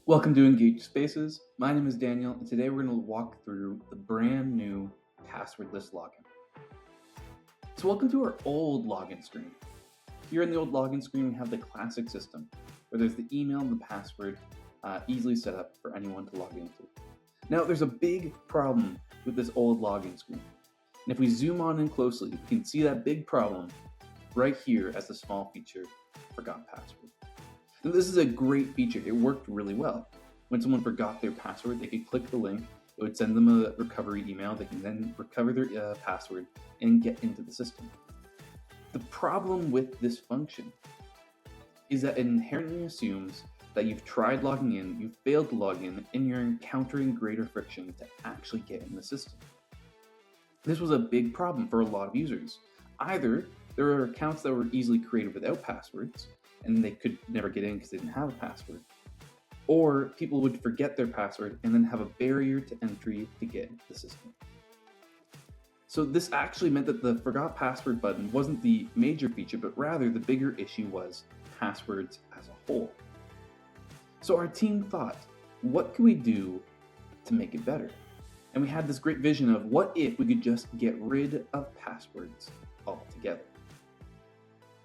Welcome to Engage Spaces. My name is Daniel, and today we're going to walk through the brand new passwordless login. So welcome to our old login screen. Here in the old login screen, we have the classic system, where there's the email and the password easily set up for anyone to log into. Now, there's a big problem with this old login screen. And if we zoom on in closely, we can see that big problem right here as the small feature, forgot password. Now, this is a great feature. It worked really well. When someone forgot their password, they could click the link. It would send them a recovery email. They can then recover their password and get into the system. The problem with this function is that it inherently assumes that you've tried logging in, you've failed to log in, and you're encountering greater friction to actually get in the system. This was a big problem for a lot of users. Either there were accounts that were easily created without passwords, and they could never get in because they didn't have a password. Or people would forget their password and then have a barrier to entry to get into the system. So this actually meant that the forgot password button wasn't the major feature, but rather the bigger issue was passwords as a whole. So our team thought, what can we do to make it better? And we had this great vision of what if we could just get rid of passwords altogether?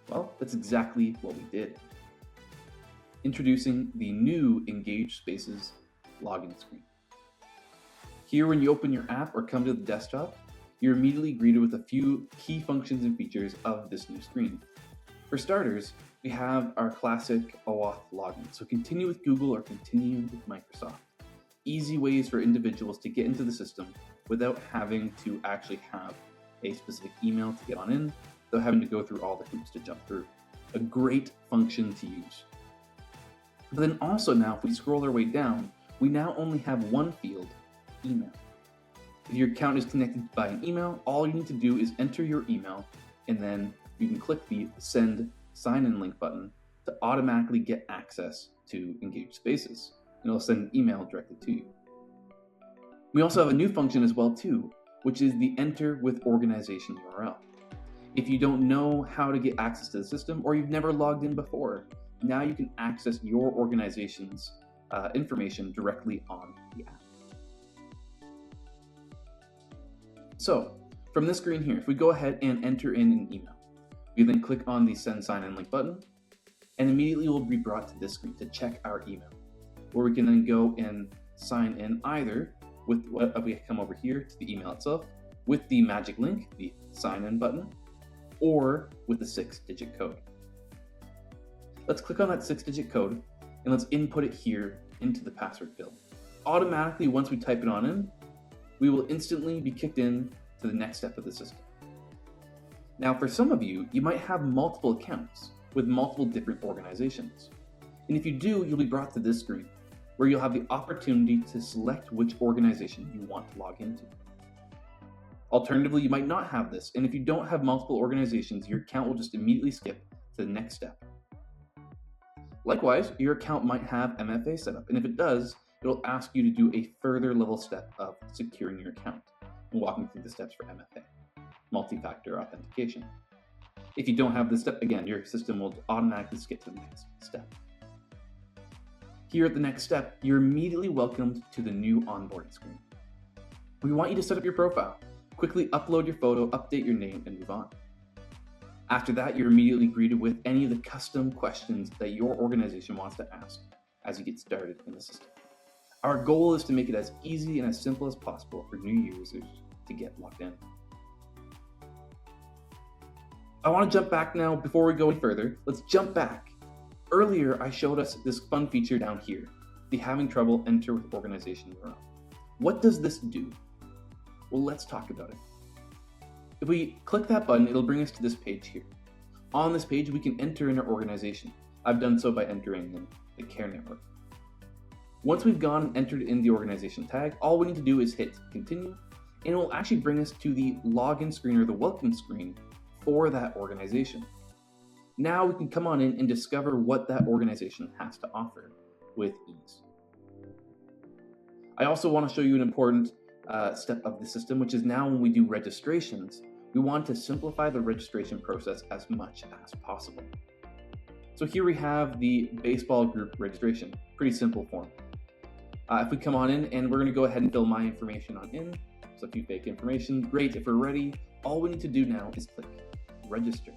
Well, that's exactly what we did. Introducing the new Engage Spaces login screen. Here, when you open your app or come to the desktop, you're immediately greeted with a few key functions and features of this new screen. For starters, we have our classic OAuth login. So continue with Google or continue with Microsoft. Easy ways for individuals to get into the system without having to actually have a specific email to get on in, without having to go through all the hoops to jump through. A great function to use. But then also now, if we scroll our way down, we now only have one field, email. If your account is connected by an email, all you need to do is enter your email, and then you can click the Send Sign-In link button to automatically get access to Engage Spaces. And it'll send an email directly to you. We also have a new function as well too, which is the Enter with Organization URL. If you don't know how to get access to the system, or you've never logged in before, now you can access your organization's information directly on the app. So, from this screen here, if we go ahead and enter in an email, we then click on the Send Sign-In link button, and immediately we'll be brought to this screen to check our email, where we can then go and sign in either with what we come over here to the email itself, with the magic link, the sign-in button, or with the 6-digit code. Let's click on that 6-digit code and let's input it here into the password field. Automatically, once we type it on in, we will instantly be kicked in to the next step of the system. Now, for some of you, you might have multiple accounts with multiple different organizations. And if you do, you'll be brought to this screen, where you'll have the opportunity to select which organization you want to log into. Alternatively, you might not have this, and if you don't have multiple organizations, your account will just immediately skip to the next step. Likewise, your account might have MFA set up, and if it does, it'll ask you to do a further level step of securing your account and walking through the steps for MFA, multi-factor authentication. If you don't have this step, again, your system will automatically skip to the next step. Here at the next step, you're immediately welcomed to the new onboarding screen. We want you to set up your profile, quickly upload your photo, update your name, and move on. After that, you're immediately greeted with any of the custom questions that your organization wants to ask as you get started in the system. Our goal is to make it as easy and as simple as possible for new users to get logged in. I want to jump back now before we go any further. Let's jump back. Earlier, I showed us this fun feature down here, the having trouble enter with organization URL. What does this do? Well, let's talk about it. If we click that button, it'll bring us to this page here. On this page, we can enter in our organization. I've done so by entering in the Care Network. Once we've gone and entered in the organization tag, all we need to do is hit continue, and it will actually bring us to the login screen or the welcome screen for that organization. Now we can come on in and discover what that organization has to offer with ease. I also want to show you an important step of the system, which is now when we do registrations, we want to simplify the registration process as much as possible. So here we have the baseball group registration, pretty simple form. If we come on in, and we're going to go ahead and fill my information on in, so a few fake information, great. If we're ready, all we need to do now is click register.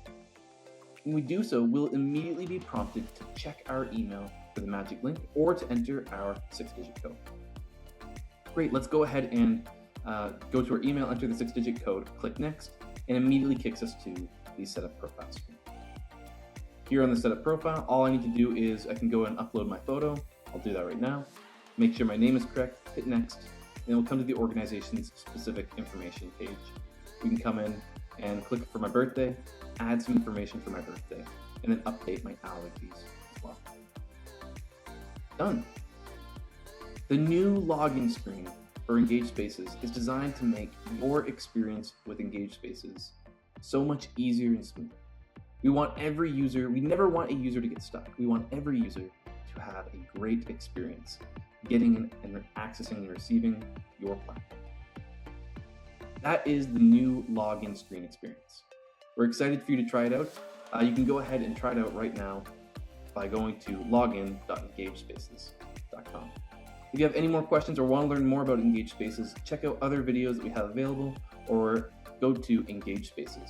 When we do so, we'll immediately be prompted to check our email for the magic link or to enter our 6-digit code. Great, let's go ahead and go to our email, enter the 6-digit code, click next, and immediately kicks us to the setup profile screen. Here on the setup profile, all I need to do is I can go and upload my photo. I'll do that right now. Make sure my name is correct, hit next, and we'll come to the organization's specific information page. We can come in and click for my birthday, add some information for my birthday, and then update my allergies as well. Done. The new login screen for Engage Spaces is designed to make your experience with Engage Spaces so much easier and smoother. We never want a user to get stuck. We want every user to have a great experience getting and accessing and receiving your platform. That is the new login screen experience. We're excited for you to try it out. You can go ahead and try it out right now by going to login.engagespaces.com. If you have any more questions or want to learn more about Engage Spaces, check out other videos that we have available or go to Engage Spaces.